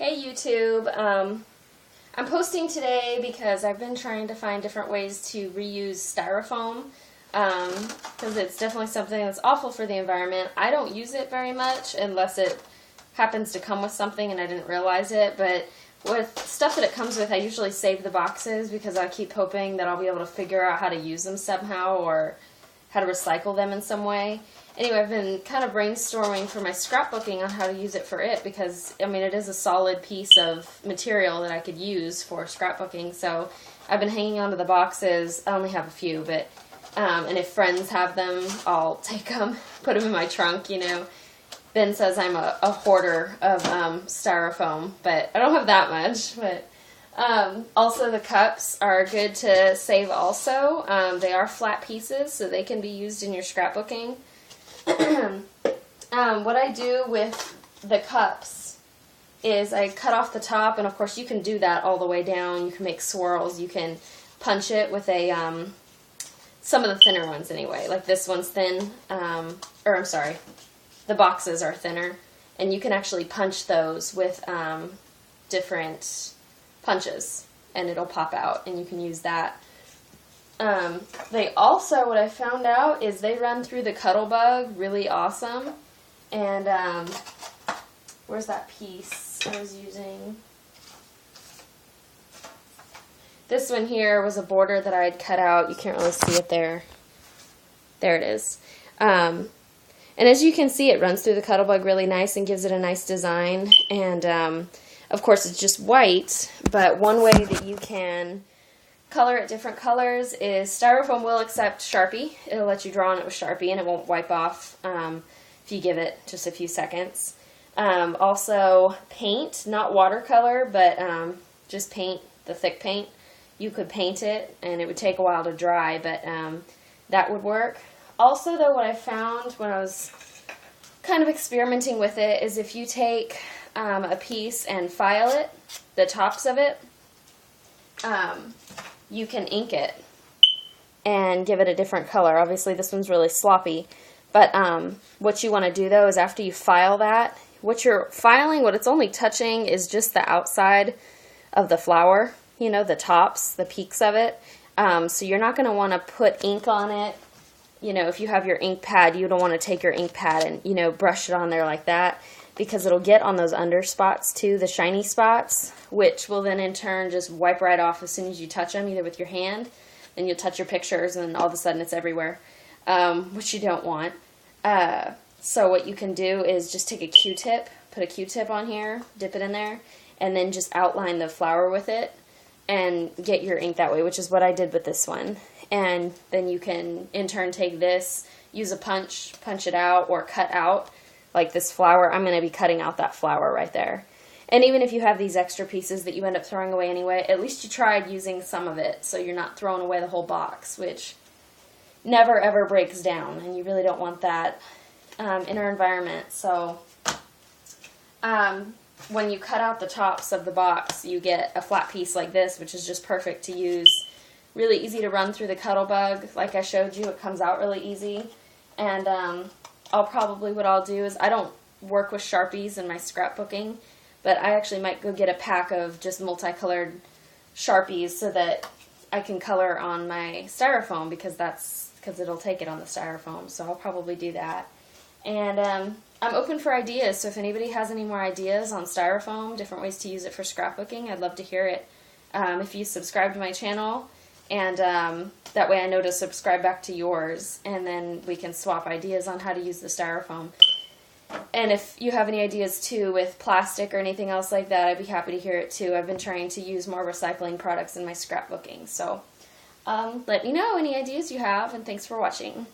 Hey YouTube, I'm posting today because I've been trying to find different ways to reuse styrofoam because it's definitely something that's awful for the environment. I don't use it very much unless it happens to come with something and I didn't realize it, but with stuff that it comes with I usually save the boxes because I keep hoping that I'll be able to figure out how to use them somehow or how to recycle them in some way. Anyway, I've been kind of brainstorming for my scrapbooking on how to use it for it because, I mean, it is a solid piece of material that I could use for scrapbooking. So I've been hanging on to the boxes. I only have a few, but, and if friends have them, I'll take them, put them in my trunk, you know. Ben says I'm a hoarder of styrofoam, but I don't have that much. But also the cups are good to save also. They are flat pieces, so they can be used in your scrapbooking. What I do with the cups is I cut off the top, and of course you can do that all the way down. You can make swirls. You can punch it with a, some of the thinner ones anyway. Like this one's thin, or I'm sorry, the boxes are thinner, and you can actually punch those with different punches, and it'll pop out, and you can use that. They also, what I found out is they run through the Cuttlebug really awesome. And, where's that piece I was using? This one here was a border that I had cut out. You can't really see it there. There it is. And as you can see, it runs through the Cuttlebug really nice and gives it a nice design. And, of course, it's just white, but one way that you can color it different colors is styrofoam will accept Sharpie. It'll let you draw on it with Sharpie and it won't wipe off if you give it just a few seconds. Also paint, not watercolor, but just paint, the thick paint. You could paint it and it would take a while to dry, but that would work. Also though, what I found when I was kind of experimenting with it is if you take a piece and file it, the tops of it, you can ink it and give it a different color. Obviously this one's really sloppy, but what you want to do though is after you file that, what you're filing, what it's only touching is just the outside of the flower, you know, the tops, the peaks of it. So you're not going to want to put ink on it. You know, if you have your ink pad, you don't want to take your ink pad and, you know, brush it on there like that, because it'll get on those under spots too, the shiny spots, which will then in turn just wipe right off as soon as you touch them, either with your hand, then you'll touch your pictures and all of a sudden it's everywhere, which you don't want. So what you can do is just take a Q-tip, put a Q-tip on here, dip it in there, and then just outline the flower with it and get your ink that way, which is what I did with this one. And then you can in turn take this, use a punch it out, or cut out. Like this flower, I'm going to be cutting out that flower right there. And even if you have these extra pieces that you end up throwing away anyway, at least you tried using some of it, so you're not throwing away the whole box, which never ever breaks down, and you really don't want that in our environment. So when you cut out the tops of the box, you get a flat piece like this, which is just perfect to use. Really easy to run through the Cuttlebug. Like I showed you, it comes out really easy. And what I'll do is I don't work with Sharpies in my scrapbooking, but I actually might go get a pack of just multicolored Sharpies so that I can color on my styrofoam because it'll take it on the styrofoam. So I'll probably do that. And I'm open for ideas, so if anybody has any more ideas on styrofoam, different ways to use it for scrapbooking, I'd love to hear it. If you subscribe to my channel, and that way I know to subscribe back to yours, and then we can swap ideas on how to use the styrofoam. And if you have any ideas too with plastic or anything else like that, I'd be happy to hear it too. I've been trying to use more recycling products in my scrapbooking. So let me know any ideas you have, and thanks for watching.